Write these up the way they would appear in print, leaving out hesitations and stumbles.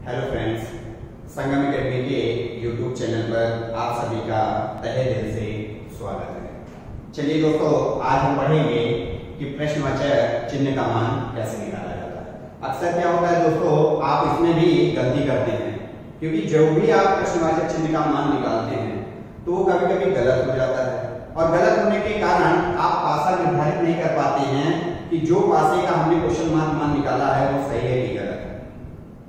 Hello friends, संगम academy के YouTube channel पर आप सभी का तहे दिल से स्वागत है। चलिए दोस्तों, आज हम पढ़ेंगे कि प्रश्नवाचक चिन्ह का मान कैसे निकाला जाता है। अक्सर क्या होता है दोस्तों, आप इसमें भी गलती करते हैं, क्योंकि जब भी आप प्रश्नवाचक चिन्ह का मान निकालते हैं तो वो कभी कभी गलत हो जाता है, और गलत होने के कारण आप पासा निर्धारित नहीं कर पाते हैं कि जो पासे का हमने क्वेश्चन मार्क मान निकाला है वो सही है कि गलत है।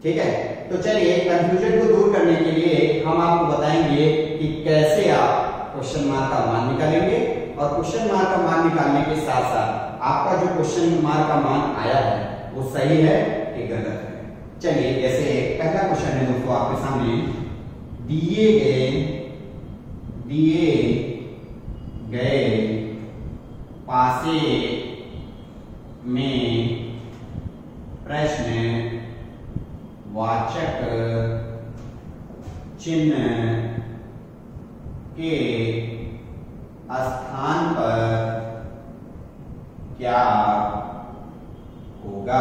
ठीक है, तो चलिए कंफ्यूजन को दूर करने के लिए हम आपको बताएंगे कि कैसे आप क्वेश्चन मार्क का मान निकालेंगे, और क्वेश्चन मार्क का मान निकालने के साथ साथ आपका जो क्वेश्चन मार्क का मान आया है वो सही है कि गलत है। चलिए, जैसे पहला क्वेश्चन है दोस्तों आपके सामने, दिए गए पासे में प्रश्न वाचक चिन्ह के स्थान पर क्या होगा।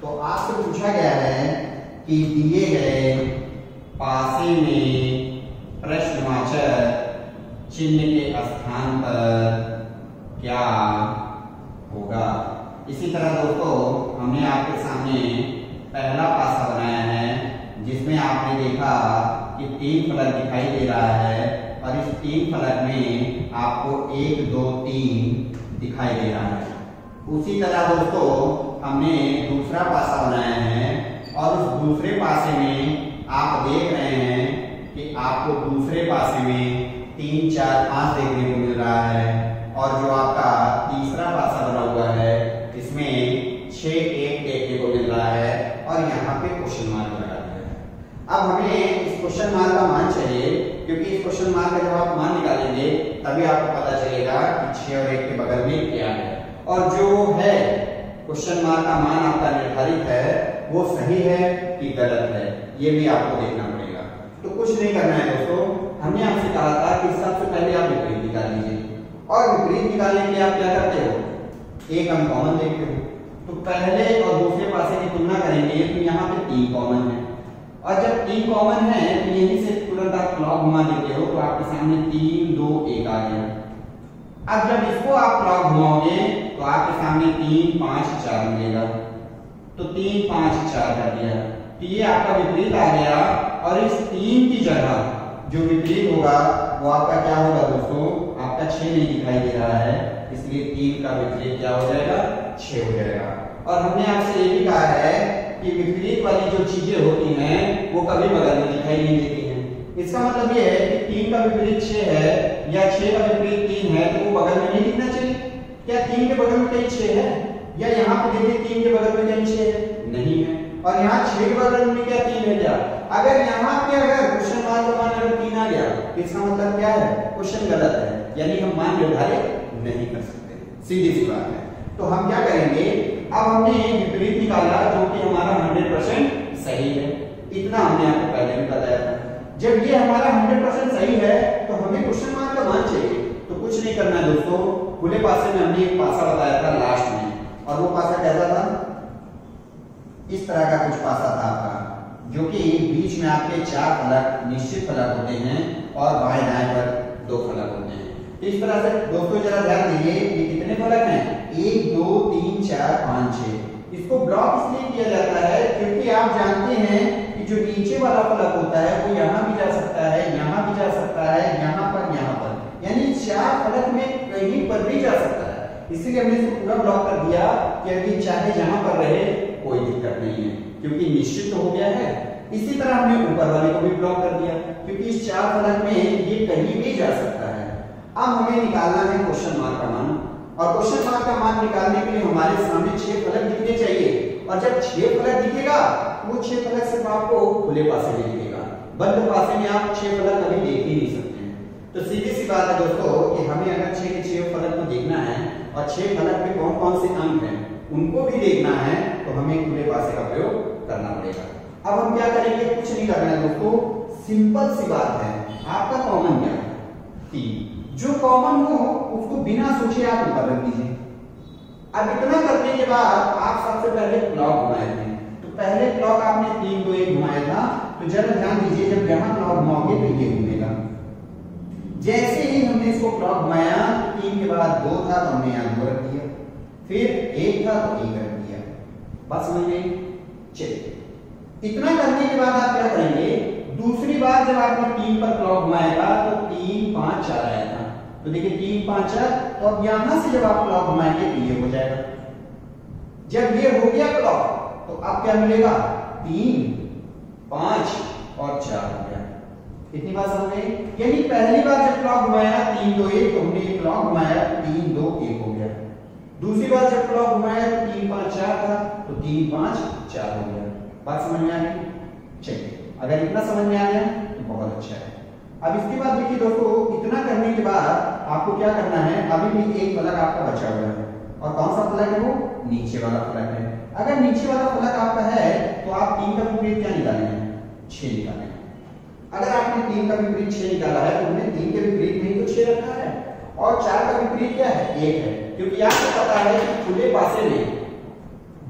तो आपसे पूछा गया है कि दिए गए पासे में प्रश्नवाचक चिन्ह के स्थान पर क्या होगा। इसी तरह दोस्तों, हमने आपके सामने पहला पासा बनाया है जिसमें आपने देखा कि 3 फलक दिखाई दे रहा है, और इस 3 फलक में आपको 1 2 3 दिखाई दे रहा है। उसी तरह दोस्तों, हमने दूसरा पासा बनाया है, और उस दूसरे पासे में आप देख रहे हैं कि आपको दूसरे पासे में 3 4 5 देखने को मिल रहा है, और जो आपका तीसरा पासा बना हुआ है इसमें 6 1 देखने को मिल रहा है, और यहाँ पे क्वेश्चन मार्क लगा दिया है। अब हमें इस क्वेश्चन मार्क का मान चाहिए, क्योंकि इस क्वेश्चन मार्क का जब आप मान निकालेंगे तभी आपको पता चलेगा कि 6 और 1 के बगल में क्या है, और जो है क्वेश्चन मार्क का मान आपका निर्धारित है वो सही है कि गलत है, ये भी आपको देखना पड़ेगा। तो कुछ नहीं करना है दोस्तों, हमने आपसे कहा था कि सबसे पहले आप विपरीत निकाल लीजिए, और विपरीत निकालने के लिए आप क्या करते हो, एक अनकॉमन देखते हो। तो पहले और दूसरे पासे की तुलना करेंगे तो यहाँ पे 3 कॉमन है, और जब 3 कॉमन है तो यहीं से तुरंत आप क्लॉक घुमा देते हो, तो आपके सामने 3 2 1 आ गया। अब जब इसको आप क्लॉक घुमाओगे तो आपके सामने 3 5 4 मिलेगा, तो 3 5 4 कर दिया, तो ये आपका विपरीत आ गया, और इस 3 की जगह जो विपरीत होगा वो आपका क्या होगा दोस्तों, आपका 6 नहीं दिखाई दे रहा है, इसलिए 3 का विपरीत क्या हो जाएगा, 6 हो जाएगा। और हमने आपसे ये भी कहा है कि विपरीत वाली जो चीजें होती हैं वो कभी बगल में दिखाई नहीं देती हैं। इसका मतलब ये है कि 3 का विपरीत 6 है, या 6 का विपरीत 3 है, तो वो बगल में नहीं दिखना चाहिए। क्या 3 के बगल में कहीं 6 है, या यहाँ पे देखिए 3 के बगल में कहीं 6 है, नहीं है, और यहाँ 6 के बगल में क्या 3 है क्या। अगर यहाँ पे अगर क्वेश्चन मार्क का मान अगर 3 आ गया, इसका मतलब क्या है, क्वेश्चन गलत है, यानी हम मान निर्धारित नहीं कर सकते, सीधी सी बात है। तो हम क्या करेंगे, अब हमने विपरीत निकाला जो कि हमारा 100% सही है, इतना हमने आपको पहले भी बताया था। जब ये हमारा 100% सही है तो हमें क्वेश्चन मार्क का मान चाहिए। तो कुछ नहीं करना है दोस्तों, खुले पासे में हमने एक पासा बताया था लास्ट में, और वो पासा कैसा था, इस तरह का कुछ पासा था आपका, जो कि बीच में आपके 4 फलक निश्चित फलक होते हैं, और बाएं दाएं पर 2 फलक होते हैं। इस तरह से दोस्तों जरा ध्यान दीजिए, ये कितने फलक हैं, 1 2 3 4 5 6। इसको ब्लॉक इसलिए किया जाता है क्योंकि आप जानते हैं कि जो नीचे वाला फलक होता है वो यहाँ भी जा सकता है, यहाँ भी जा सकता है, यहाँ पर, यानी 4 फलक में कहीं पर भी जा सकता है। इसलिए हमने इसको पूरा ब्लॉक कर दिया कि अभी चाहे जहां पर रहे कोई दिक्कत नहीं है, क्योंकि निश्चित हो गया है। इसी तरह हमने ऊपर वाले को भी ब्लॉक कर दिया, क्योंकि इस 4 फलक में ये कहीं भी जा सकता है। अब हमें निकालना है क्वेश्चन मार्क का मान, और क्वेश्चन मार्क का मान निकालने के लिए हमारे सामने 6 फलक दिखने चाहिए, और जब 6 फलक दिखेगा वो 6 फलक सिर्फ आपको खुले पासे में दिखेगा, बंद पासे में आप 6 फलक कभी देख ही नहीं सकते हैं। तो सीधी सी बात है दोस्तों कि हमें अगर 6 के 6 फलक को देखना है, और 6 फलक में कौन कौन से अंक हैं उनको भी देखना है, तो हमें खुले पासे का प्रयोग करना पड़ेगा। अब हम क्या करेंगे, कुछ नहीं करना है दोस्तों, सिंपल सी बात है, आपका कॉमन क्या है, 3। जो कॉमन हो उसको बिना सोचे आप ऊपर रख दीजिए। अब इतना करने के बाद आप सबसे पहले ब्लॉक बनाए थे, पहले क्लॉक आपने 3 2 1 घुमाया था, तो जरा ध्यान दीजिए जब यहाँ क्लॉक घुमाओगे तो ये घूमेगा। जैसे ही हमने इसको क्लॉक घुमाया, 3 के बाद 2 था तो हमने यहाँ 2 रख दिया, फिर 1 था तो 1 रख दिया। बस समझ में? चलिए, इतना करने के बाद आप क्या करेंगे, दूसरी बार जब आपने 3 पर क्लॉक घुमाएगा तो 3 5 4 आया था, तो देखिए 3 5 4, तो अब यहां से जब आप क्लॉक घुमाएंगे तो ये हो जाएगा। जब ये हो गया क्लॉक तो अब क्या मिलेगा, 3 5 और 4 हो गया। कितनी बार समझ गए? यानी पहली बार जब क्लॉक घुमाया 3 2 1 तो हमने ये क्लॉक घुमाया 3 2 1 हो गया। दूसरी बार जब क्लॉक घुमाया तो 3 5 4 था, तो 3 5 4 हो गया। बात समझ में आ गई? चलिए, अगर इतना समझ में आ गया तो बहुत अच्छा है। अब इसके बाद देखिए दोस्तों, इतना करने के बाद आपको क्या करना है, अभी भी एक फलक आपका बचा हुआ है, और कौन सा फलक है वो, नीचे वाला फलक है। अगर नीचे वाला फलक आपका है तो आप 3 का विपरीत क्या निकालेंगे, 6 निकालेंगे। अगर आपने 3 का विपरीत 6 निकाला है तो हमने 3 के विपरीत में ही तो 6 रखा है, और 4 का विपरीत क्या है, 1 है, क्योंकि आपको पता है कि खुले पासे में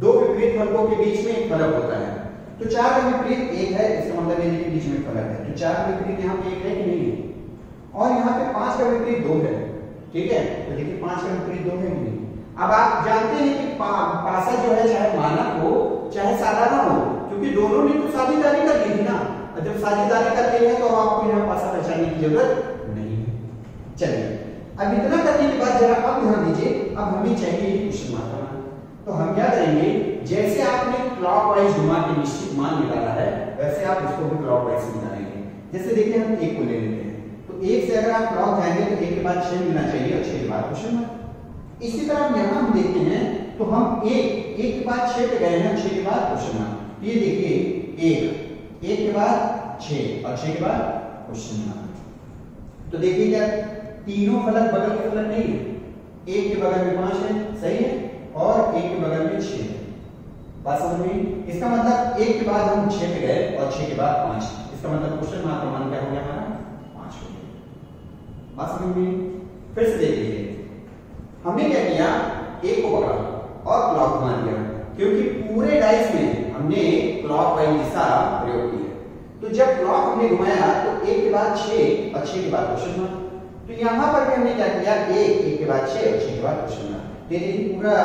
दो विपरीत फलकों के बीच में एक फलक होता है। तो 4 का विपरीत 1 है, इसका मतलब ये के बीच में फलक है, तो 4 का विपरीत यहाँ पे 1 है कि नहीं, और यहाँ पे 5 का विपरीत 2 है। ठीक है, तो देखिए 5 का विपरीत 2 है कि नहीं। अब आप जानते हैं कि पासा जो है चाहे मानक हो चाहे साधारण हो, क्योंकि दोनों ने तो साझेदारी कर ली थी ना, और जब साझेदारी करते हैं तो आपको यहाँ पासा पहचानने की जरूरत नहीं है। चलिए, अब इतना करने के बाद जरा अब ध्यान दीजिए, अब हमें चाहिए क्वेश्चन मार्क करना। तो हम क्या करेंगे, जैसे आपने क्लॉकवाइज घुमा के निश्चित मान निकाला है, वैसे आप इसको भी क्लॉकवाइज निकालेंगे। जैसे देखिए हम 1 को ले लेते हैं, तो 1 से अगर आप क्लॉक जाएंगे तो 1 के बाद 6 मिलना चाहिए, और 6 के बाद क्वेश्चन मार्क। इसी तरह यहाँ हम देखते हैं तो हम 1 के बाद 6 पे गए हैं, 6 के बाद क्वेश्चन मार्क। ये देखिए 1 के बाद 6 और 6 के बाद क्वेश्चन मार्क। तो देखिए क्या तीनों फलक बगल के फलक नहीं है, 1 के बगल में 5 है, सही है, और 1 के बगल में 6 है। बात समझ में? इसका मतलब 1 के बाद हम 6 पे गए और 6 के बाद 5, इसका मतलब क्वेश्चन मार्क का मान क्या हो गया हमारा, 5 हो गया। बात समझ में? फिर से देख लीजिए, हमने क्या किया, 1 को पकड़ा और क्लॉक घुमा दिया, क्योंकि पूरे डाइस में हमने क्लॉकवाइज दिशा प्रयोग की है। तो जब क्लॉक हमने घुमाया तो 1 के बाद 6 और 6 के बाद क्वेश्चन मार्क। तो यहां पर भी हमने क्या किया, 1 के बाद 6 और 6 के बाद क्वेश्चन मार्क। देखिए पूरा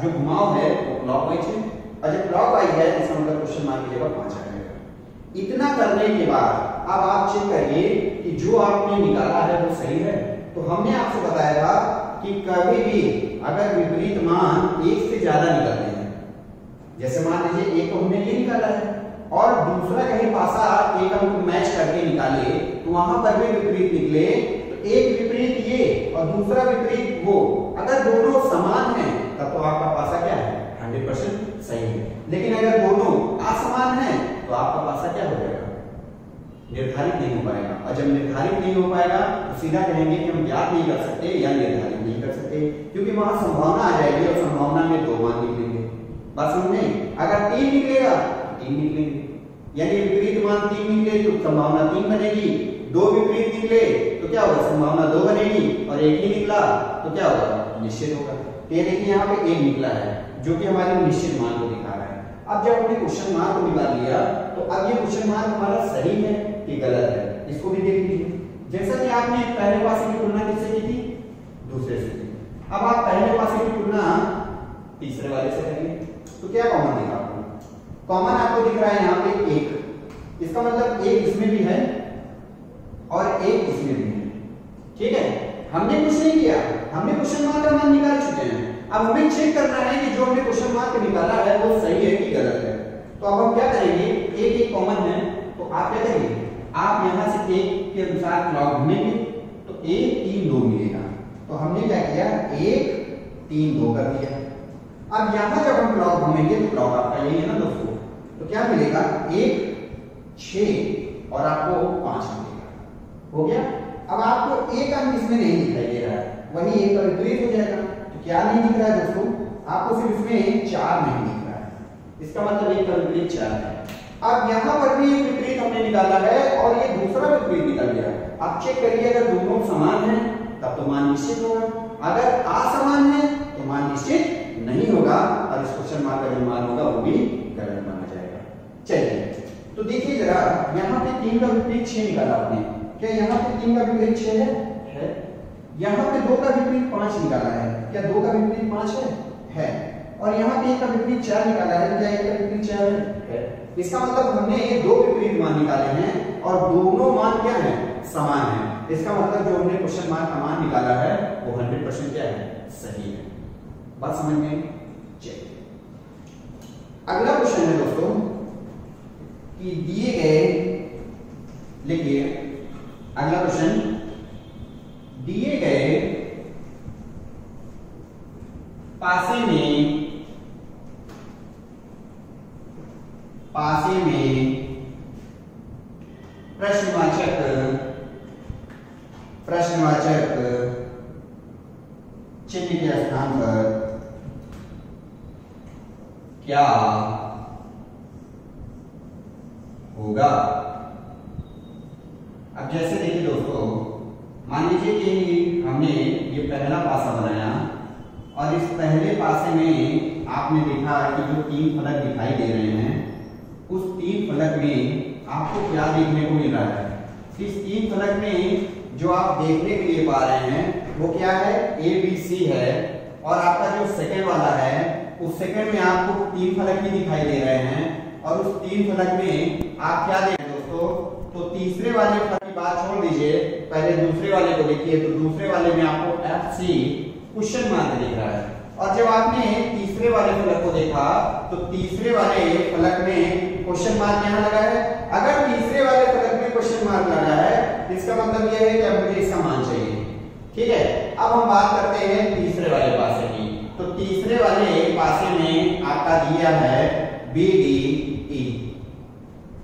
जो घुमाव है वो क्लॉकवाइज है, और जब क्लॉकवाइज है इसका मतलब क्वेश्चन मार्क की जगह 5 आ जाएगा। इतना करने के बाद अब आप चेक करिए कि जो आपने निकाला है वो सही है। तो हमने आपसे बताया था कि कभी भी अगर विपरीत मान 1 से ज्यादा निकलते हैं, जैसे मान लीजिए 1 को हमने ये निकाला है और दूसरा कहीं पासा 1 अंक मैच करके निकाले, तो वहां पर भी विपरीत निकले, तो एक विपरीत ये और दूसरा विपरीत वो, अगर दोनों समान हैं तब तो आपका पासा क्या है, 100% सही है। लेकिन अगर दोनों असमान हैं तो आपका पासा क्या हो जाएगा, निर्धारित नहीं हो पाएगा। और जब निर्धारित नहीं हो पाएगा तो सीधा कहेंगे कि हम ज्ञात नहीं कर सकते या निर्धारित नहीं कर सकते, क्योंकि वहां संभावना आ जाएगी और संभावना में 2 मान निकलेंगे। बस हमने अगर 3 निकलेगा तो 3 निकलेंगे, यानी विपरीत मान 3 निकले तो संभावना 3 बनेगी, 2 विपरीत निकले तो क्या होगा, संभावना 2 बनेगी, और 1 ही निकला तो क्या होगा, निश्चित होगा। तो ये देखिए यहाँ पे 1 निकला है जो कि हमारे निश्चित मान को दिखा रहा है। अब जब हमने क्वेश्चन मार्क को निकाल लिया तो अब ये क्वेश्चन मार्क हमारा सही है कि गलत है, इसको भी देख लीजिए। जैसा कि आपने पहले पासे की तुलना किससे की थी, दूसरे से की। अब आप पहले पासे की तुलना तीसरे वाले से करेंगे, तो क्या कॉमन दिखा आपको, कॉमन आपको दिख रहा है यहाँ पे 1, इसका मतलब 1 इसमें भी है और 1 इसमें भी है। ठीक है, हमने कुछ नहीं किया, हमने क्वेश्चन मार्क का मान निकाल चुके हैं। अब हमें चेक करना है कि जो हमने क्वेश्चन मार्क निकाला है वो सही है कि गलत है। तो अब हम क्या करेंगे, 1 कॉमन है, तो आप क्या करेंगे, आप यहां से 1 के अनुसार क्लॉक घूमेंगे तो 1 3 2 मिलेगा। तो हमने क्या किया, 1 3 2 कर दिया। अब यहां जब हम क्लॉक घूमेंगे तो क्लॉक आपका यही है ना दोस्तों, तो क्या मिलेगा, 1 6 और आपको 5 मिलेगा। हो गया। अब आपको 1 अंक इसमें नहीं दिखाई दे रहा है, वही 1 का विपरीत हो जाएगा। तो क्या नहीं दिख रहा है दोस्तों, आपको सिर्फ इसमें 4 नहीं दिख रहा है, इसका मतलब 1 का विपरीत 4 है। अब यहां पर भी एक विपरीत हमने निकाला है और ये दूसरा विपरीत निकल गया। अब चेक करिए, अगर दोनों समान हैं तब तो मान निश्चित होगा, अगर असमान है तो मान निश्चित नहीं होगा, और इस क्वेश्चन मार्क का जो मान होगा वो भी गलत माना जाएगा। चलिए तो देखिए जरा, यहाँ पे 3 का विपरीत 6 निकाला आपने, क्या यहाँ पे 3 का विपरीत 6 है? यहाँ पे 2 का विपरीत 5 निकाला है, क्या 2 का विपरीत 5 है? और यहाँ पे 1 का विपरीत 4 निकाला है, क्या 1 का विपरीत 4 है? इसका मतलब हमने 2 विपरीत मान निकाले हैं और दोनों मान क्या है? समान है। इसका मतलब जो हमने क्वेश्चन मार्क का मान निकाला है वो 100% क्या है? सही है। बात समझ में? चलिए अगला क्वेश्चन है दोस्तों कि दिए गए, लिखिए अगला क्वेश्चन, दिए गए पासे में प्रश्नवाचक चिन्ह के स्थान पर क्या होगा? अब जैसे देखिए दोस्तों, मान लीजिए कि हमने ये पहला पासा बनाया और इस पहले पासे में आपने देखा कि जो 3 फलक दिखाई दे रहे हैं, उस 3 फलक में आपको क्या देखने को मिल रहा है? इस 3 फलक में जो आप देखने के लिए पा रहे हैं वो क्या है? ABC है। और आपका जो सेकंड वाला है उस सेकंड में आपको 3 फलक ही दिखाई दे रहे हैं और उस 3 फलक में आप क्या देख रहे हैं दोस्तों? तो तीसरे वाले फलक की बात छोड़ दीजिए, पहले दूसरे वाले को देखिए। तो दूसरे वाले में आपको FC क्वेश्चन मार्क दिख रहा है। और जब आपने तीसरे वाले फलक को देखा तो तीसरे वाले फलक में क्वेश्चन मार्क यहाँ लगा है। अगर तीसरे वाले फलक में क्वेश्चन मार्क लगा है इसका मतलब यह है कि अब मुझे इसका मान चाहिए। ठीक है, अब हम बात करते हैं तीसरे वाले पासे की। तो तीसरे वाले पासे में आपका दिया है BDE।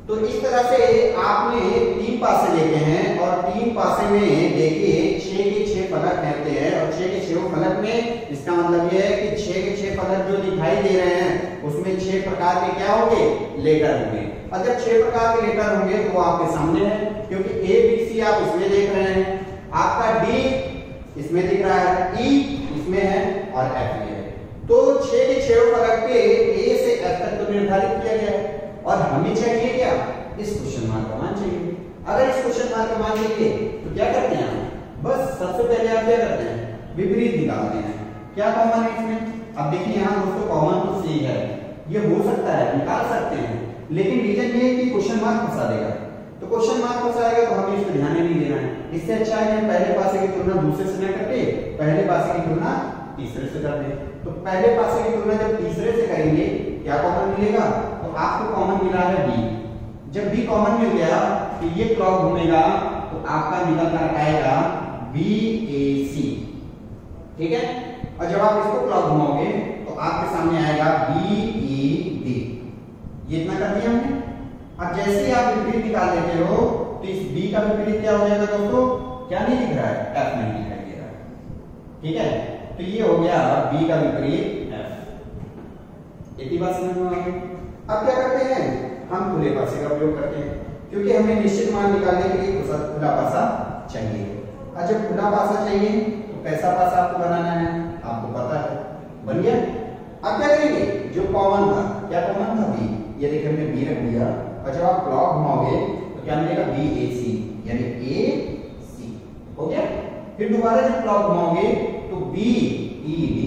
तो इस तरह से आपने 3 पासे लेते हैं और 3 पासे में देखिए 6 के 6 फलक रहते हैं और 6 के 6 फलक में इसका मतलब यह है कि 6 के 6 फलक जो दिखाई दे रहे हैं उसमें 6 प्रकार के क्या होंगे? लेटर होंगे। और जब 6 प्रकार के लेटर होंगे तो वो आपके सामने है, क्योंकि ABC आप इसमें देख रहे हैं, आपका D इसमें दिख रहा है, E इसमें है और F में है। तो 6 के 6 फलक पे A से F तक तो निर्धारित किया गया है और हमें चाहिए क्या? इस क्वेश्चन मार्क का मान चाहिए। अगर इस क्वेश्चन मार्क का मान चाहिए तो क्या करते हैं हम? बस सबसे पहले आप क्या करते हैं? विपरीत निकालते हैं। क्या कॉमन है इसमें? अब देखिए यहाँ दोस्तों कॉमन तो C है, ये हो सकता है, निकाल सकते हैं, लेकिन रीजन ये है कि क्वेश्चन मार्क फंसा देगा। तो क्वेश्चन मार्क फंसाएगा तो हमें इस पर ध्यान नहीं देना है। इससे अच्छा है कि पहले पासे की तुलना दूसरे से न करके पहले पासे की तुलना तीसरे से कर दें। तो पहले पासे की तुलना जब तीसरे से करेंगे क्या कॉमन मिलेगा? तो आपको कॉमन मिला है B। जब B कॉमन मिल गया तो ये क्लॉक घूमेगा तो आपका निकल कर आएगा BAC। ठीक है, और जब आप इसको क्लॉक घुमाओगे तो आपके सामने आएगा BED। ये इतना कर दिया हमने। अब जैसे ही आप विपरीत निकाल लेते हो तो इस B का विपरीत क्या हो जाएगा दोस्तों? क्या नहीं दिख रहा है? F नहीं दिखाई दे रहा है। ठीक है, तो ये हो गया B का विपरीत F। इतनी बात समझ में आ गई। अब क्या करते हैं? हम खुले पासे का प्रयोग करते हैं, क्योंकि हमें निश्चित मान निकालने के लिए खुला पासा चाहिए। और जब खुला पासा चाहिए तो कैसा पासा आपको बनाना है? आपको पता है, बन गया। अब क्या करेंगे? जो कॉमन था, क्या कॉमन था? B। ये देखिए हमने B रख दिया और जब आप क्लॉक घुमाओगे तो क्या मिलेगा? BAC, यानी AC हो गया। फिर दोबारा जब क्लॉक घुमाओगे तो BED,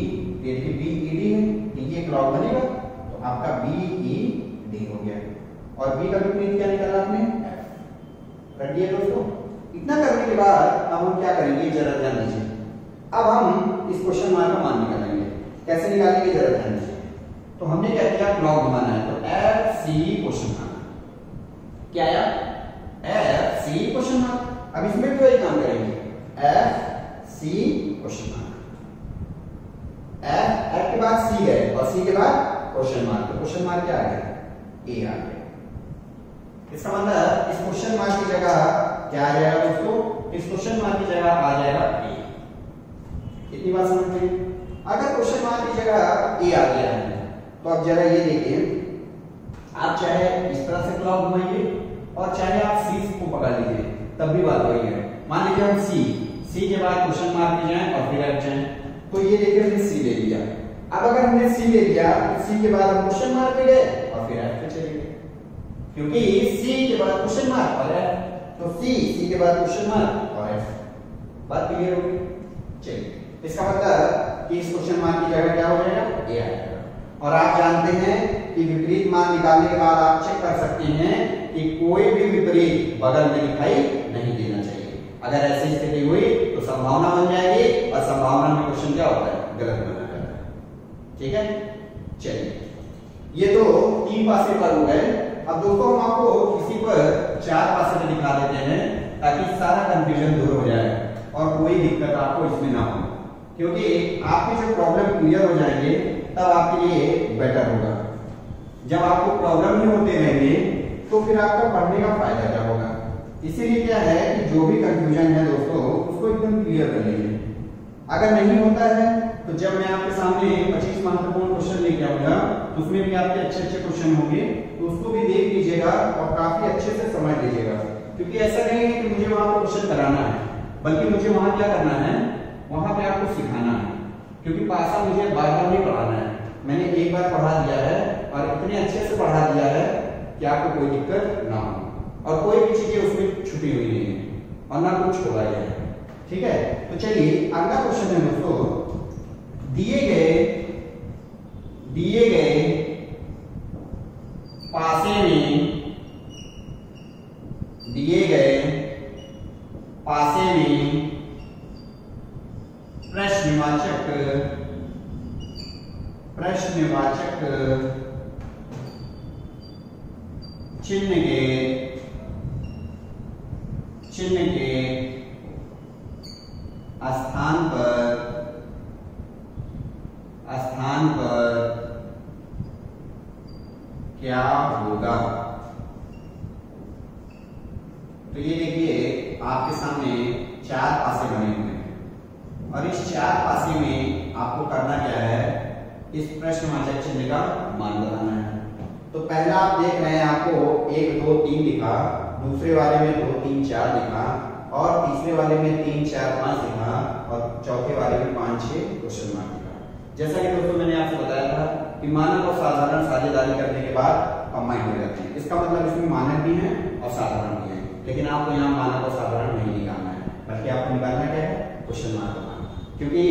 देखिए BED है, ये क्लॉक बनेगा तो आपका BED हो गया। और B का विपरीत क्या निकाला आपने? F। कर दिया दोस्तों। इतना करने के बाद अब हम क्या करेंगे? जरा ध्यान दीजिए। अब हम इस क्वेश्चन मार्क का मान निकालेंगे। कैसे निकालेंगे? जरा ध्यान दीजिए। तो हमने क्या किया? क्लॉक घुमाना है तो FC क्वेश्चन मार्क। क्या आया? FC question mark. अब इसमें भी वही काम करेंगे, FC क्वेश्चन मार्क। F के बाद C है और C के बाद क्वेश्चन मार्क। तो क्वेश्चन मार्क क्या आ गया? A आ गया। इसका मतलब इस क्वेश्चन मार्क की जगह क्या आ जाएगा दोस्तों? इस क्वेश्चन मार्क की जगह आ जाएगा A। इतनी बात समझ में? अगर क्वेश्चन मार्क की जगह A आ गया है तो अब जरा ये देखिए, आप चाहे इस तरह से क्लॉक घुमाइए और चाहे आप C को पकड़ लीजिए, तब भी बात वही है। मान लीजिए हम C के बाद क्वेश्चन मार्क में जाएं और फिर F जाएं, तो ये देखिए हमने C ले लिया। अब अगर हमने C ले लिया तो C के बाद हम क्वेश्चन मार्क पे गए और फिर F पे चले गए। क्योंकि सी के बाद क्वेश्चन मार्क और है, तो सी के बाद क्वेश्चन मार्क और है। बात क्लियर होगी? चलिए, इसका मतलब कि इस क्वेश्चन मार्क की जगह क्या हो जाएगा? ए आ जाएगा। और आप जानते हैं कि विपरीत मान निकालने के बाद आप चेक कर सकते हैं कि कोई भी विपरीत बगल में दिखाई नहीं देना चाहिए। अगर ऐसी स्थिति हुई तो संभावना बन जाएगी, और संभावना में क्वेश्चन क्या होता है? गलत बना जाता है। ठीक है, चलिए, ये तो 3 पासे पर हो गए। अब दोस्तों हम आपको किसी पर 4 पासे पे दिखा देते हैं ताकि सारा कंफ्यूजन दूर हो जाए और कोई दिक्कत आपको इसमें ना हो, क्योंकि आपकी जो प्रॉब्लम क्लियर हो जाएंगे तब आपके लिए बेटर होगा। जब आपको प्रॉब्लम नहीं होते रहेंगे तो फिर आपका पढ़ने का फायदा क्या होगा? इसीलिए क्या है कि जो भी कंफ्यूजन है दोस्तों उसको एकदम क्लियर कर लीजिए। अगर नहीं होता है तो जब मैं आपके सामने 25 महत्वपूर्ण क्वेश्चन लेके आऊंगा तो उसमें भी आपके अच्छे क्वेश्चन होंगे, तो उसको भी देख लीजिएगा और काफी अच्छे से समझ लीजिएगा। क्योंकि ऐसा नहीं है कि मुझे वहां पर क्वेश्चन कराना है, बल्कि मुझे वहां क्या करना है? वहां पे आपको सिखाना है। क्योंकि पासा मुझे बार बार नहीं पढ़ाना है, मैंने एक बार पढ़ा दिया है और इतने अच्छे से पढ़ा दिया है कि आपको कोई दिक्कत ना हो और कोई भी चीजें उसमें छुपी हुई नहीं है और ना कुछ छोड़ा है। ठीक है, तो चलिए अगला क्वेश्चन है दोस्तों, दिए गए पासे में प्रश्नवाचक चिन्ह के स्थान पर क्या होगा? तो ये देखिए आपके सामने 4 पासे बने हुए हैं और इस 4 पासे में आपको करना क्या है? इस प्रश्नवाचक चिन्ह का मान बताना है। तो पहला आप देख रहे हैं, आपको 1 2 3 लिखा, दूसरे वाले में 2 3 4 लिखा, और तीसरे वाले में 3 4 5 लिखा, और चौथे वाले में 5 6 क्वेश्चन मार्क लिखा। जैसा कि दोस्तों मैंने आपसे बताया था कि मानक और साधारण साझेदारी करने के बाद कंबाइन हो जाते हैं। इसका मतलब इसमें मानक भी है और साधारण भी है, लेकिन आपको यहाँ मानक और साधारण नहीं निकालना है, बल्कि आपको निकालना क्या है? क्वेश्चन मार्क बनाना। क्योंकि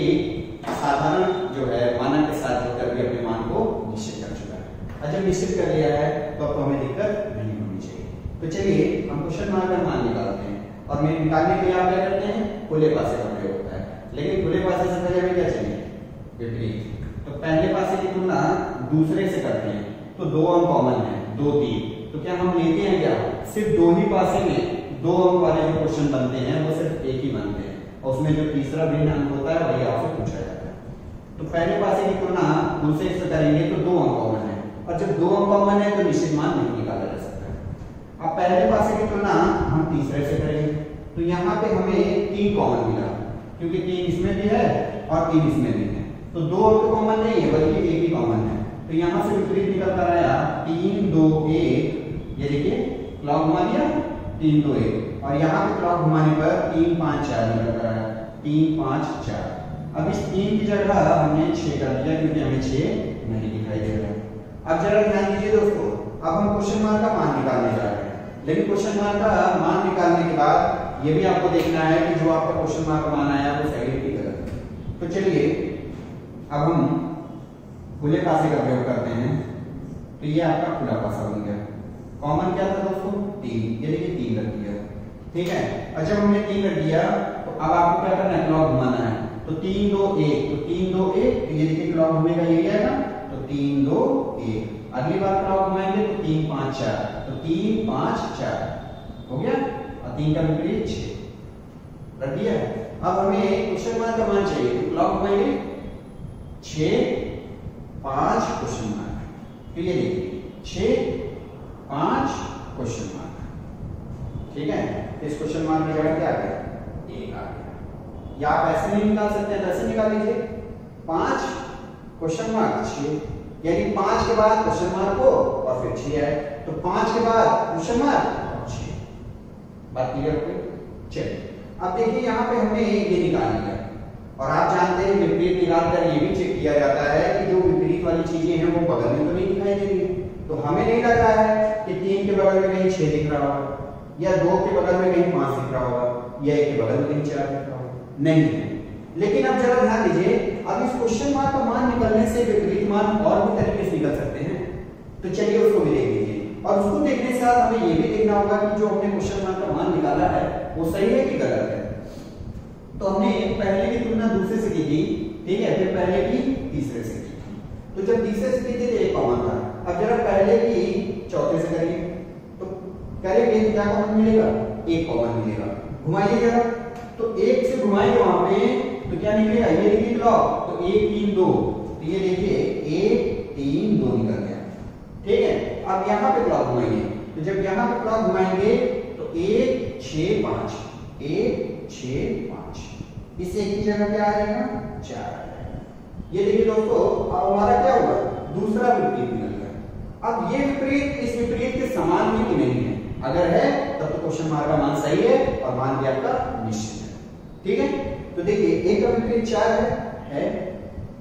साधारण जो है मानक के साथ जोड़कर भी अपने मान को निश्चित कर चुका है, और जब निश्चित कर लिया है तो अब हमें दिक्कत नहीं होनी चाहिए। तो चलिए हम क्वेश्चन मार्क का मान निकालते हैं, और मैं निकालने के लिए आप क्या करते हैं? खुले पासे का प्रयोग होता है, लेकिन खुले पासे से पहले हमें क्या चाहिए? विपरीत। तो पहले पासे की तुलना दूसरे से करते हैं, तो 2 अंक कॉमन है, 2 3, तो क्या हम लेते हैं क्या? सिर्फ 2 ही पासे में 2 अंक वाले जो क्वेश्चन बनते हैं वो सिर्फ एक ही बनते हैं, और उसमें जो तीसरा भिन्न अंक होता है वही आपसे पूछा जाता है। तो पहले पासे की तुलना दूसरे से करेंगे तो 2 अंक कॉमन है, और जब 2 अंक कॉमन है तो निश्चित मान नहीं निकाला जा सकता है। अब पहले पासे की तुलना हम तीसरे से करेंगे, तो यहाँ पे हमें 3 कॉमन मिला, क्योंकि 3 इसमें भी है और 3 इसमें भी है, तो 2 अंक कॉमन नहीं है बल्कि एक ही कॉमन है। तो यहाँ से विपरीत निकल कर आया 3 2 1, ये देखिए क्लॉक घुमा दिया 3 2 1, और यहाँ पे क्लॉक घुमाने पर 3 5 4 निकल कर आया 3 5 4। अब इस 3 की जगह हमने 6 कर दिया, क्योंकि हमें 6 नहीं दिखाई दे रहा। अब जरा ध्यान दीजिए दोस्तों, अब हम क्वेश्चन मार्क का मान निकालने जा रहे हैं, लेकिन क्वेश्चन मार्क का मान निकालने के बाद ये भी आपको देखना है कि जो आपका क्वेश्चन मार्क का मान आया वो सही है कि गलत। तो चलिए अब हम खुले पासे का प्रयोग करते हैं। तो ये आपका खुला पासा बन गया। कॉमन क्या था दोस्तों? 3, ये देखिए 3 रख दिया, ठीक है। और जब हमने 3 रख दिया तो अब आपको क्या करना है? क्लॉक घुमाना है, तो 3 2 1, तो 3 2 1, तो ये देखिए क्लॉक घूमेगा, यही आएगा, तो 3 2 1। अगली बार क्लॉक घुमाएंगे तो 3 5 4, तो 3 5 4 हो गया, और 3 का विपरीत 6 रख दिया। अब हमें क्वेश्चन मार्क का मान चाहिए, तो क्लॉक घुमाएंगे 6 5 क्वेश्चन मार्क, तो ये देखिए 6 5 क्वेश्चन मार्क, ठीक है। इस क्वेश्चन मार्क की जगह क्या आ गया? 1 आ गया। या आप ऐसे नहीं निकाल सकते, ऐसे निकाल लीजिए 5 क्वेश्चन मार्क 6, यानी 5 के बाद क्वेश्चन मार्क हो और फिर 6 आए, तो 5 के बाद क्वेश्चन मार्क और 6। बात क्लियर हो गई? चलिए अब देखिए यहाँ पे हमने ये निकाल लिया, और आप जानते हैं विपरीत निकालकर ये भी चेक किया जाता है कि जो विपरीत वाली चीजें हैं वो बगल में तो नहीं दिखाई दे रही है। तो हमें नहीं लग रहा है कि 3 के के बगल में कहीं 6 दिख रहा होगा, या 2 के बगल में कहीं 5 दिख रहा होगा, या 1 के बगल में कहीं 4 दिख रहा होगा, नहीं है। लेकिन अब जरा ध्यान दीजिए, अब इस क्वेश्चन मार्क का मान निकलने से विपरीत मान और भी तरीके से निकल सकते हैं, तो चलिए उसको भी देख लीजिए। और उसको देखने से साथ हमें ये भी देखना होगा कि जो हमने क्वेश्चन मार्क का मान निकाला है वो सही है कि गलत है। तो हमने पहले की तुलना दूसरे से की थी, ठीक है, फिर पहले की तीसरे से की थी। तो जब तीसरे से की थी तो एक कॉमन था, अब जरा पहले की चौथे से करेंगे, तो करेंगे तो क्या कॉमन मिलेगा, एक कॉमन मिलेगा। घुमाइए जरा, तो एक से घुमाएंगे वहां पे तो क्या निकलेगा, ये देखिए क्लॉक, तो 1 3 2, तो ये देखिए 1 3 2 निकल गया, ठीक है। अब यहाँ पे क्लॉक घुमाएंगे, तो जब यहाँ पे क्लॉक घुमाएंगे तो 1 6 5, 1 6 5, इस एक की जगह क्या आ जाएगा, 4 आ जाएगा। ये देखिए दोस्तों, अब हमारा क्या हुआ, दूसरा विपरीत मिल गया। अब ये विपरीत इस विपरीत के समान है कि नहीं है, अगर है तब तो क्वेश्चन मार्क का मान सही है और मान भी आपका निश्चित है, ठीक है। तो देखिए 1 का विपरीत 4 है,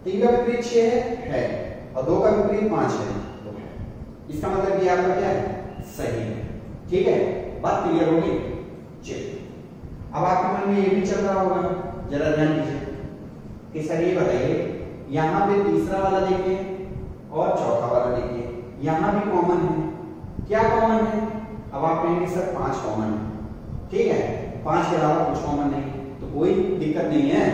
3 का विपरीत 6 है, और 2 का विपरीत 5 है, तो है। इसका मतलब ये आपका क्या है, सही है, ठीक है। बात क्लियर होगी। चलिए अब आपके मन में ये भी चल रहा होगा, जरा ध्यान दीजिए कि सर ये बताइए, यहाँ पे तीसरा वाला देखिए और चौथा वाला देखिए, यहाँ भी कॉमन है, क्या कॉमन है, अब आप कहेंगे सर 5 कॉमन है, ठीक है, 5 के अलावा कुछ कॉमन नहीं, तो कोई दिक्कत नहीं है,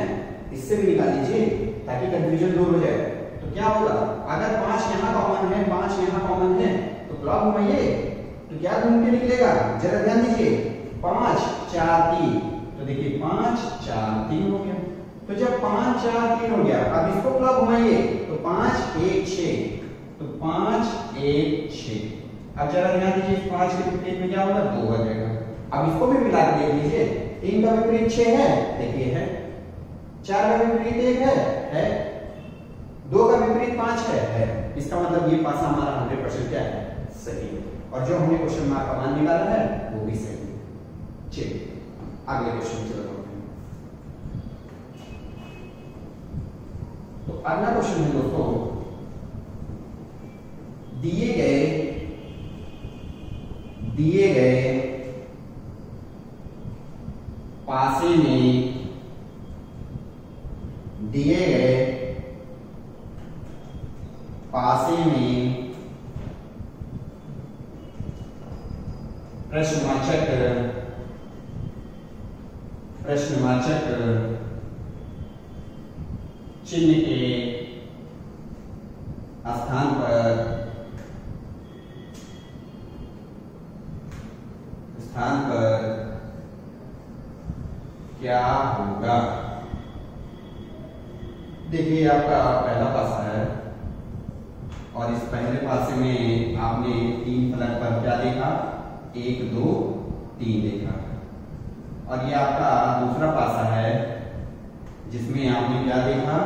इससे भी निकाल लीजिए ताकि कंफ्यूजन दूर हो जाए। तो क्या होगा, अगर 5 यहाँ कॉमन है, 5 यहाँ कॉमन है, तो क्लॉक घुमाइए तो क्या घूम के निकलेगा, जरा ध्यान दीजिए, 5 4 3, तो देखिए 5 4 3 हो गया। तो जब 5 4 3 हो गया, अब इसको क्लॉक घुमाइए तो 5 1 6, तो 5 1 6। अब जरा ध्यान दीजिए, 5 के विपरीत में क्या होगा, 2 आ जाएगा। अब इसको भी मिला के देख लीजिए, 3 का विपरीत 6 है, देखिए है, 4 का विपरीत 1 है, 2 का विपरीत 5 है। इसका मतलब ये पासा हमारा 100% क्या है, सही है, और जो हमने क्वेश्चन मार्क का मान निकाला है वो भी सही है। चलिए अगले क्वेश्चन चलो। तो अगला क्वेश्चन है दोस्तों, दिए गए पासे में प्रश्नवाचक चिन्ह के स्थान पर क्या होगा। देखिए आपका पहला पासा है, और इस पहले पासे में आपने 3 फलक पर क्या देखा, 1 2 3 देखा, और ये आपका दूसरा पासा है जिसमें आपने क्या देखा,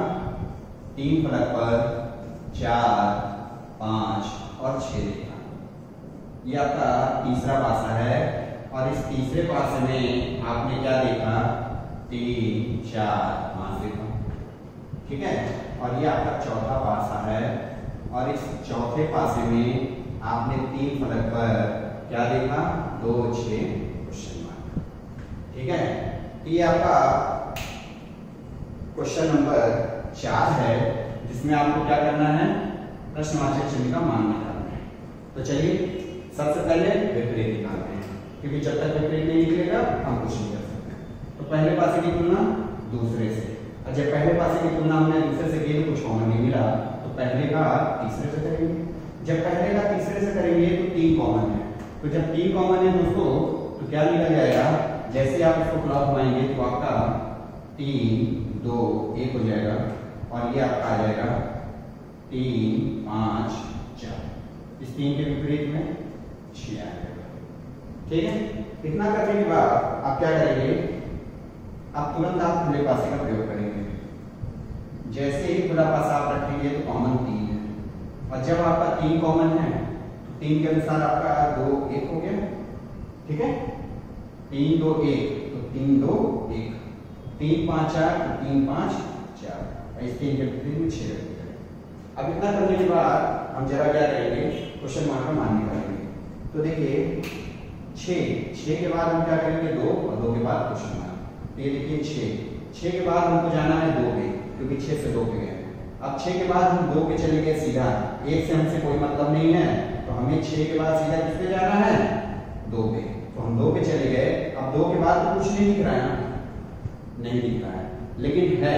3 फलक पर 4 5 और 6 देखा। ये आपका तीसरा पासा है, और इस तीसरे पासे में आपने क्या देखा, 3 4 5 देखा, ठीक है। और ये आपका चौथा पासा है, और इस चौथे पासे में आपने 3 फलक पर क्या देखा, 2 6 क्वेश्चन मार्क, ठीक है। ये आपका क्वेश्चन नंबर 4 है, जिसमें आपको क्या करना है, प्रश्नवाचक चिन्ह का मान निकालना है। तो चलिए सबसे पहले विपरीत निकालते हैं, क्योंकि जब तक विपरीत नहीं निकलेगा हम कुछ नहीं कर सकते। तो पहले पासे की तुलना दूसरे से, और जब पहले पासे की तुलना हमने दूसरे से की तो कुछ कॉमन नहीं मिला, तो पहले का तीसरे से करेंगे। जब पहले का तीसरे से करेंगे तो 3 कॉमन है, तो जब 3 कॉमन है दोस्तों तो क्या निकल जाएगा, जैसे आप इसको क्लॉक घुमाएंगे तो आपका 3 2 1 हो जाएगा, और ये आपका आ जाएगा 3 5 4, इस 3 के विपरीत में 6 आ जाएगा, ठीक है। इतना करने के बाद आप क्या करेंगे, आप तुरंत आप खुले पासे का प्रयोग करेंगे। जैसे ही खुला पासा आप रखेंगे तो कॉमन 3 है, और जब आपका 3 कॉमन है तो 3 के अनुसार आपका 2 1 हो गया, ठीक है। 3 2 1, तो 3 2 1, 3 5 4, तो 3 5 4, इस 3 के विपरीत में 6 रखेंगे। अब इतना करने के बाद हम जरा क्या करेंगे, क्वेश्चन मार्क का मान निकालेंगे। तो देखिए 6 के बाद हम क्या करेंगे 2 और 2 के बाद क्वेश्चन मार्क। ये देखिए 6 के बाद हमको जाना है 2 पे, क्योंकि 6 से 2 पे गए। अब 6 के बाद हम 2 पे चले गए सीधा, 1 से हमसे कोई मतलब नहीं है, तो हमें 6 के बाद सीधा किस पे जाना है 2 पे। तो हम 2 पे चले गए। अब 2 के बाद तो कुछ नहीं दिख रहा है ना, नहीं दिख रहा है, लेकिन है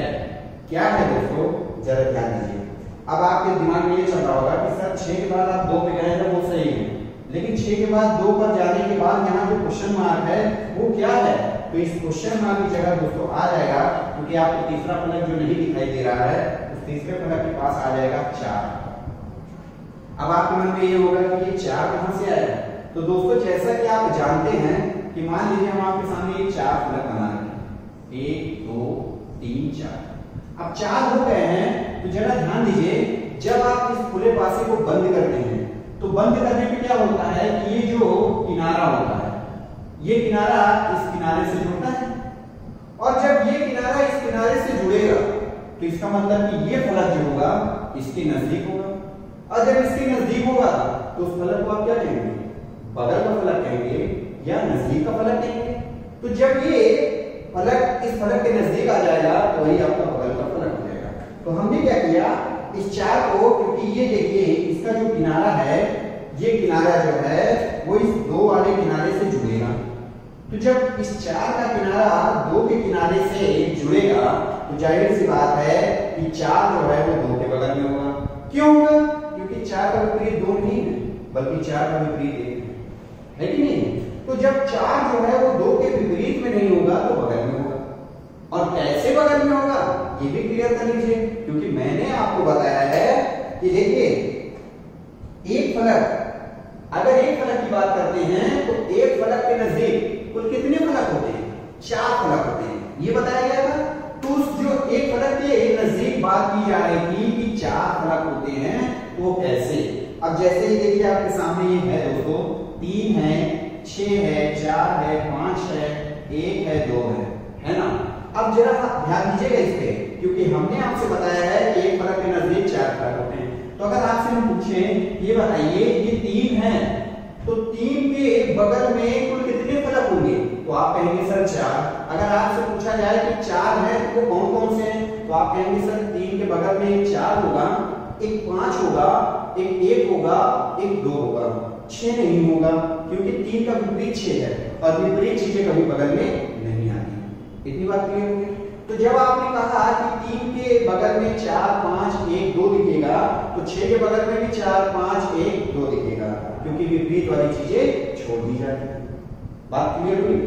क्या है दोस्तों, जरा ध्यान दीजिए। अब आपके दिमाग में ये चल रहा होगा कि सर 6 के बाद आप 2 पे गए तो वो सही है, लेकिन 6 के बाद 2 पर जाने के बाद यहाँ जो क्वेश्चन मार्क है वो क्या है, तो इस क्वेश्चन मार्क की जगह दोस्तों आ जाएगा, क्योंकि आपको तीसरा फलक जो नहीं दिखाई दे रहा है उस तीसरे फलक के पास आ जाएगा 4। अब आपके मन में ये होगा कि ये 4 कहां से आया। तो दोस्तों जैसा कि आप जानते हैं कि मान लीजिए हम आपके सामने ये 4 फलक बना रहे हैं, 1 2 3 4। अब 4 हो गए हैं, तो जरा ध्यान दीजिए, जब आप इस खुले पासे को बंद करते हैं तो बंद करने पे क्या होता है कि ये जो किनारा होता है, ये किनारा इस किनारे से जुड़ता है, और जब ये किनारा इस किनारे से जुड़ेगा तो इसका मतलब कि ये फलक जो होगा इसके नजदीक होगा, और जब इसके नजदीक होगा तो उस फलक को आप क्या कहेंगे, बगल का फलक कहेंगे या नजदीक का फलक कहेंगे। तो जब ये फलक इस फलक के नजदीक आ जाएगा तो वही आपका बगल का फलक हो जाएगा। तो हमने क्या किया, इस 4 को, क्योंकि ये देखिए इसका जो किनारा है, ये किनारा जो है वो इस 2 वाले किनारे से जुड़ेगा, तो जब इस 4 का किनारा 2 के किनारे से जुड़ेगा तो जाहिर सी बात है कि 4 जो है वो 2 के बगल में होगा। क्यों होगा, क्योंकि 4 का विपरीत 2 नहीं है, बल्कि 4 का विपरीत 1 है कि नहीं। तो जब 4 जो है वो 2 के विपरीत में नहीं होगा तो बगल में होगा, और कैसे बगल में होगा ये भी क्लियर कर लीजिए, क्योंकि मैंने आपको बताया है कि देखिए एक फलक, अगर एक फलक की बात करते हैं तो एक फलक के नजदीक कुल कितने फलक होते हैं, 4 फलक होते हैं, ये बताया गया था। तो उस जो एक फलक के नजदीक बात की जा रही थी कि 4 फलक होते हैं, तो कैसे। अब जैसे ही देखिए आपके सामने ये है दोस्तों, 3 है, 6 है, 4 है, 5 है, 1 है, 2 है ना। अब जरा ध्यान दीजिएगा इस पे, क्योंकि हमने आपसे बताया है कि एक फलक के नजदीक 4 फलक होते हैं। तो अगर आपसे हम पूछें ये बताइए ये 3 है, तो 3 के बगल में कुल कितने फलक होंगे, तो आप कहेंगे सर 4। अगर आपसे पूछा जाए कि 4 है तो वो कौन कौन से हैं, तो आप कहेंगे सर 3 के बगल में एक 4 होगा, एक 5 होगा, एक 1 होगा, एक 2 होगा, 6 नहीं होगा, क्योंकि 3 का विपरीत 6 है और विपरीत चीजें कभी बगल में नहीं आती। इतनी बात क्लियर हो गई। तो जब आपने कहा कि 3 के बगल में 4 5 1 2 दिखेगा, तो 6 के बगल में भी 4 5 1 2 दिखेगा, क्योंकि विपरीत वाली चीजें छोड़ दी जाती है। बात क्लियर हुई।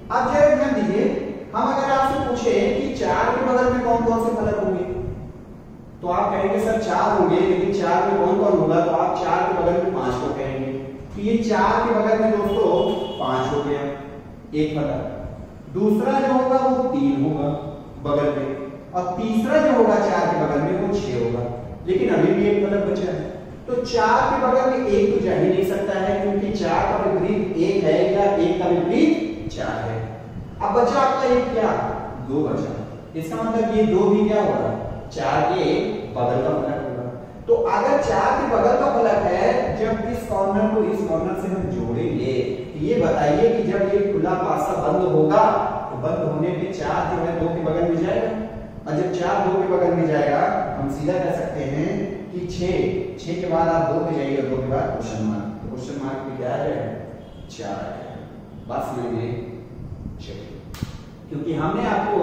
अब जरा ध्यान दीजिए, हम अगर आपसे पूछे कि 4 के बगल में कौन कौन से फलक होंगे, तो आप कहेंगे सर 4 होंगे, लेकिन 4 में कौन कौन होगा, तो आप 4 के बगल में 5 को कहेंगे। तो ये 4 के बगल में दोस्तों 5 हो गया एक फलक, दूसरा जो होगा वो 3 होगा बगल में, और तीसरा जो होगा 4 के बगल में वो 6 होगा, लेकिन अभी भी एक फलक बचा है। तो 4 के बगल में 1 तो जा ही नहीं सकता है, क्योंकि 4 का विपरीत 1 है या 1 का विपरीत 4 है। अब बचा आपका एक क्या, 2 बचा। इसका मतलब ये 2 भी क्या होगा, 4 के बगल का फलक होगा। तो अगर 4 के बगल का फलक है, जब इस कॉर्नर को इस कॉर्नर से हम जोड़ेंगे, तो ये बताइए कि जब ये खुला पासा बंद होगा तो बंद होने पे 4 जो है 2 के बगल में जाएगा, और जब 4 2 के बगल में जाएगा हम सीधा कह सकते हैं कि 6 के बाद आप 2 पे जाइए और 2 के बाद क्वेश्चन मार्क, तो क्वेश्चन मार्क पे क्या आ जाएगा, 4 आएगा। बात समझ में चलिए, क्योंकि हमने आपको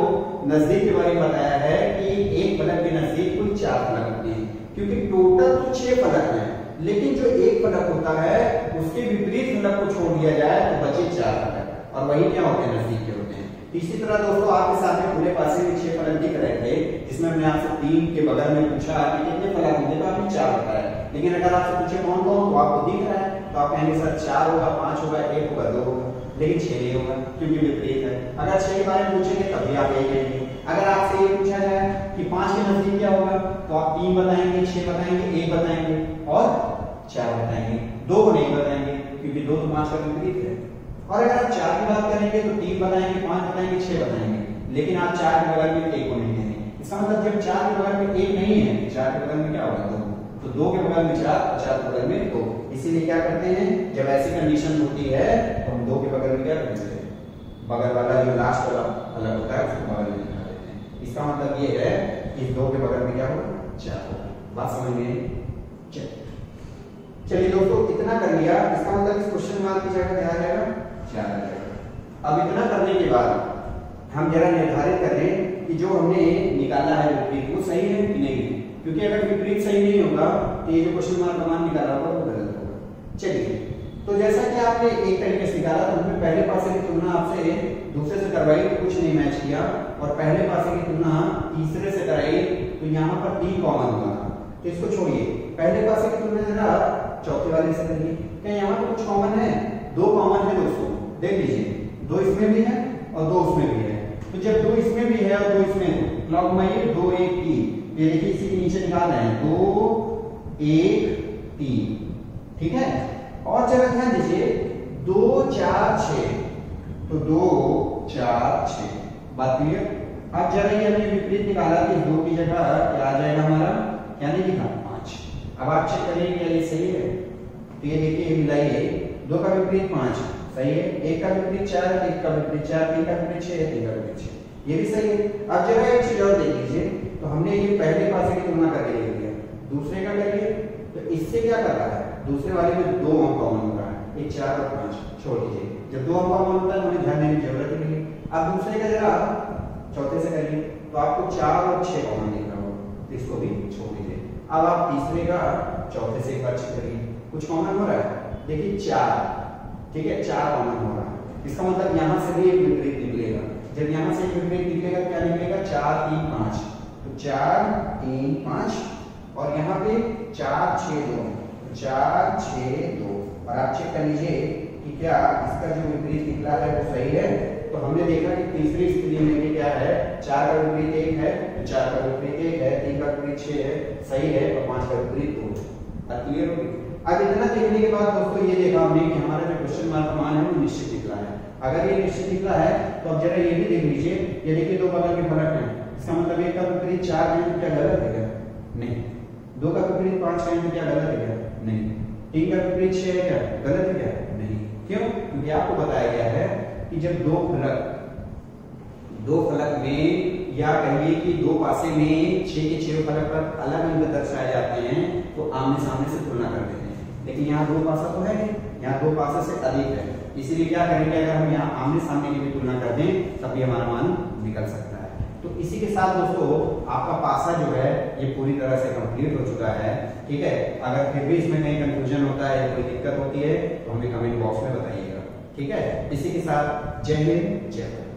नजदीक के बारे में बताया है कि एक फलक के नजदीक कुल 4 फलक होते हैं, क्योंकि टोटल तो 6 फलक हैं, लेकिन जो एक फलक होता है उसके विपरीत फलक को छोड़ दिया जाए तो बचे 4 फलक, और वही क्या होते हैं, नजदीक के होते हैं। इसी तरह दोस्तों आपके सामने खुले पासे में 6 फलक दिख रहे थे, जिसमें मैंने आपसे 3 के बगल में पूछा कि कितने फलक होंगे, तो आपने 4 बताया, लेकिन अगर आपसे पूछे कौन कौन, तो आपको दिख रहा है, तो आप कहेंगे सर 4 होगा, 5 होगा, 1 होगा, 2 होगा, लेकिन 6 नहीं होगा, क्योंकि विपरीत है। अगर 6 के बारे में पूछेंगे तब भी आप यही कहेंगे। अगर आपसे ये पूछा जाए कि 5 के नजदीक क्या होगा, तो आप 3 बताएंगे, 6 बताएंगे, 1 बताएंगे और 4 बताएंगे, 2 को नहीं बताएंगे, क्योंकि 2 तो 5 का विपरीत है। और अगर आप 4 की बात करेंगे तो 3 बताएंगे, 5 बताएंगे, 6 बताएंगे, लेकिन आप 4 के बगल में 1 को नहीं कहेंगे। इसका मतलब जब 4 के बगल में 1 नहीं है, 4 के बगल में क्या होगा, 2, तो 2 के बगल में 4, 4 के बगल में 2। इसीलिए क्या करते हैं, जब ऐसी कंडीशन होती है तो हम 2 के बगल में क्या करते हैं, बगल वाला जो लास्ट वाला अलग होता है उसको बगल में लिखा देते हैं। इसका मतलब ये है कि 2 के बगल में क्या होगा, 4 होगा। बात समझ में? चलिए दोस्तों, इतना कर लिया। इसका मतलब इस क्वेश्चन मार्क की जगह क्या आ जाएगा, 4 आ जाएगा। अब इतना करने के बाद हम जरा निर्धारित कर लें कि जो हमने निकाला है विपरीत वो सही है कि नहीं है, क्योंकि अगर विपरीत सही नहीं होगा तो ये जो क्वेश्चन मार्क का मान निकाला होगा वो गलत होगा। चलिए, तो जैसा कि आपने एक तरीके से निकाला, तो हमने पहले पासे की तुलना आपसे दूसरे से करवाई तो कुछ नहीं मैच किया, और पहले पासे की तुलना तीसरे से कराई तो यहाँ पर 3 कॉमन हुआ था। तो इसको छोड़िए, पहले पासे की तुलना जरा चौथे वाले से करिए। क्या यहाँ पर कुछ कॉमन है? 2 कॉमन है दोस्तों, देख लीजिए, 2 इसमें भी है और 2 उसमें भी है। तो जब 2 इसमें भी है और 2 इसमें, क्लॉक घुमाइए, 2 1 3, ये देखिए इसी के नीचे निकाल रहे हैं, 2 1 3, ठीक है। और जरा ध्यान दीजिए, 2 4 6, तो 2 4 6, बात क्लियर। अब जरा ये हमने विपरीत निकाला कि 2 की जगह क्या आ जाएगा हमारा, क्या नहीं लिखा, 5। अब आप चेक करिए क्या ये सही है, तो ये देखिए मिलाइए, 2 का विपरीत 5 सही है, 1 का विपरीत 4, 1 का विपरीत 4, 3 का विपरीत 6, 3 का विपरीत 6, ये भी सही है। अब जरा एक चीज और देख लीजिए, तो हमने ये पहले पासे की तुलना करके लिख दिया, दूसरे का करिए, तो इससे क्या कर रहा है, दूसरे वाले में 2 अंक कॉमन हो रहा है, एक 4 और 5, छोड़ दीजिए। जब 2 अंक कॉमन होता है तो हमें ध्यान देने की जरूरत ही नहीं। अब दूसरे का जरा चौथे से करिए, तो आपको 4 और 6 कॉमन दिख रहा होगा, तो इसको भी छोड़ दीजिए। अब आप तीसरे का चौथे से एक बार चेक करिए, कुछ कॉमन हो रहा है, देखिए 4, ठीक है, 4 कॉमन हो रहा है। इसका मतलब यहाँ से भी एक विपरीत निकलेगा। जब यहाँ से एक विपरीत निकलेगा क्या निकलेगा, 4 3 5, तो 4 3 5, और यहाँ पे 4 6 2, 4 6 2, और आप चेक कर लीजिए कि क्या इसका जो विपरीत निकला है वो सही है। तो हमने देखा कि तीसरी स्थिति में भी क्या है, 4 का विपरीत 1 है, तो 4 का विपरीत 1 है, 3 का विपरीत 6 है, सही है, और 5 का विपरीत 2 है। क्लियर हो गई? अब इतना देखने के बाद दोस्तों ये देखा हमने कि हमारा जो क्वेश्चन मार्क का मान है वो निश्चित निकला है। अगर ये निश्चित निकला है तो अब जरा ये भी देख लीजिए, ये देखिए 2 बगल में फर्क है, इसका मतलब 1 का विपरीत 4 है तो क्या गलत है क्या, नहीं। 2 का विपरीत 5 है तो क्या गलत है क्या, नहीं। 3 का विपरीत 6 है क्या, गलत है क्या, नहीं। क्यों? क्योंकि आपको बताया गया है कि जब दो फलक में, या कहिए कि 2 पासे में 6 के 6 फलक पर अलग अंक दर्शाए जाते हैं तो आमने सामने से तुलना करते हैं, लेकिन यहाँ 2 पासा तो है, यहाँ 2 पासे से अधिक है, इसीलिए क्या करेंगे, अगर हम यहाँ आमने सामने की भी तुलना कर दें तब भी हमारा मान निकल सकता है। तो इसी के साथ दोस्तों आपका पासा जो है ये पूरी तरह से कंप्लीट हो चुका है, ठीक है। अगर फिर भी इसमें कहीं कंफ्यूजन होता है या कोई दिक्कत होती है तो हमें कमेंट बॉक्स में बताइएगा, ठीक है। इसी के साथ जय हिंद, जय भारत।